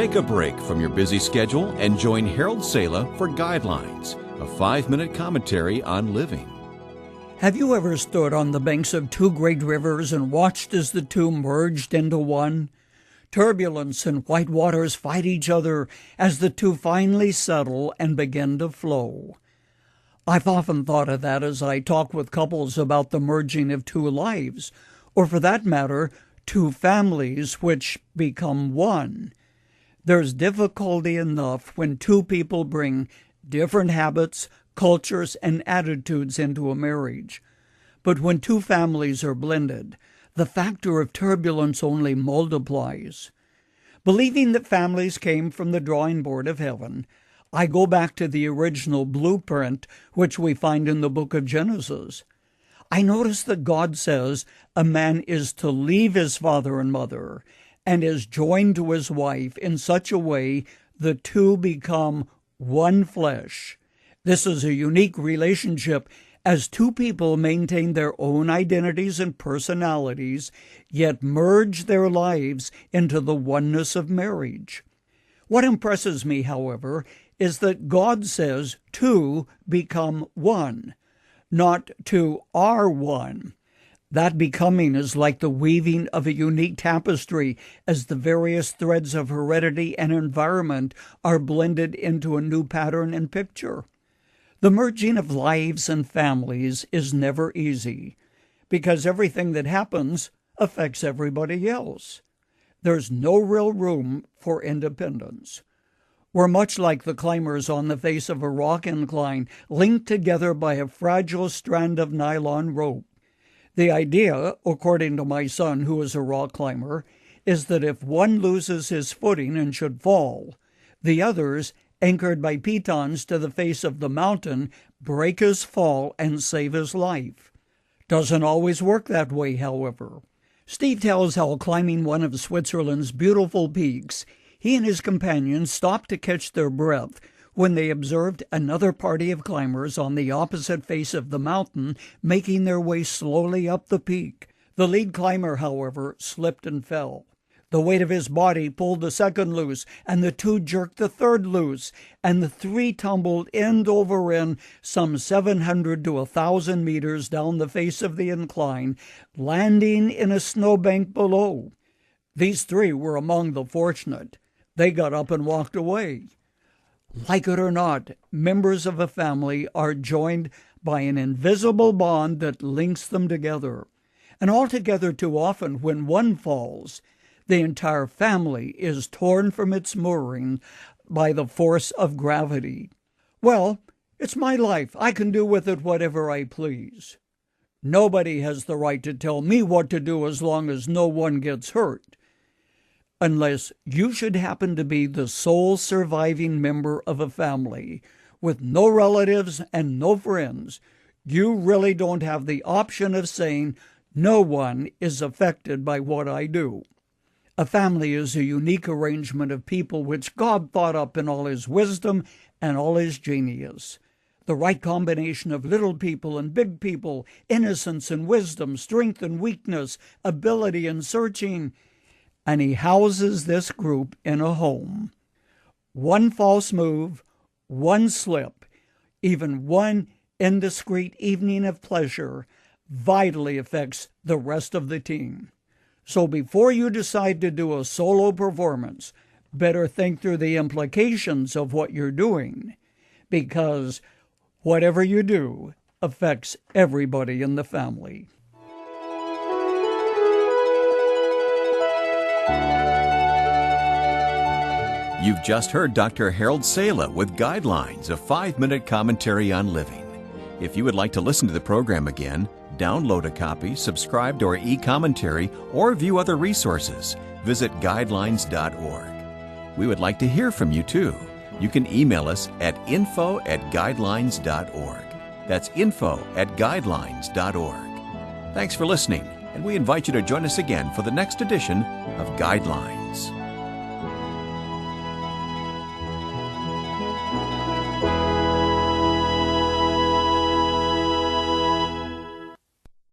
Take a break from your busy schedule and join Harold Sala for Guidelines, a 5-minute commentary on living. Have you ever stood on the banks of two great rivers and watched as the two merged into one? Turbulence and white waters fight each other as the two finally settle and begin to flow. I've often thought of that as I talk with couples about the merging of two lives, or for that matter, two families which become one. There's difficulty enough when two people bring different habits, cultures, and attitudes into a marriage. But when two families are blended, the factor of turbulence only multiplies. Believing that families came from the drawing board of heaven, I go back to the original blueprint which we find in the book of Genesis. I notice that God says a man is to leave his father and mother and is joined to his wife in such a way the two become one flesh. This is a unique relationship as two people maintain their own identities and personalities, yet merge their lives into the oneness of marriage. What impresses me, however, is that God says two become one, not two are one. That becoming is like the weaving of a unique tapestry as the various threads of heredity and environment are blended into a new pattern and picture. The merging of lives and families is never easy because everything that happens affects everybody else. There's no real room for independence. We're much like the climbers on the face of a rock incline, linked together by a fragile strand of nylon rope. The idea, according to my son, who is a rock climber, is that if one loses his footing and should fall, the others, anchored by pitons to the face of the mountain, break his fall and save his life. Doesn't always work that way, however. Steve tells how climbing one of Switzerland's beautiful peaks, he and his companions stopped to catch their breath when they observed another party of climbers on the opposite face of the mountain making their way slowly up the peak. The lead climber, however, slipped and fell. The weight of his body pulled the second loose, and the two jerked the third loose, and the three tumbled end over end some 700 to 1,000 meters down the face of the incline, landing in a snowbank below. These three were among the fortunate. They got up and walked away. Like it or not, members of a family are joined by an invisible bond that links them together. And altogether too often, when one falls, the entire family is torn from its mooring by the force of gravity. Well, it's my life. I can do with it whatever I please. Nobody has the right to tell me what to do as long as no one gets hurt. Unless you should happen to be the sole surviving member of a family with no relatives and no friends, you really don't have the option of saying, no one is affected by what I do. A family is a unique arrangement of people which God thought up in all his wisdom and all his genius. The right combination of little people and big people, innocence and wisdom, strength and weakness, ability and searching. And he houses this group in a home. One false move, one slip, even one indiscreet evening of pleasure vitally affects the rest of the team. So before you decide to do a solo performance, better think through the implications of what you're doing, because whatever you do affects everybody in the family. You've just heard Dr. Harold Sala with Guidelines, a 5-minute commentary on living. If you would like to listen to the program again, download a copy, subscribe to our e-commentary, or view other resources, visit guidelines.org. We would like to hear from you too. You can email us at info@guidelines.org. That's info@guidelines.org. Thanks for listening, and we invite you to join us again for the next edition of Guidelines.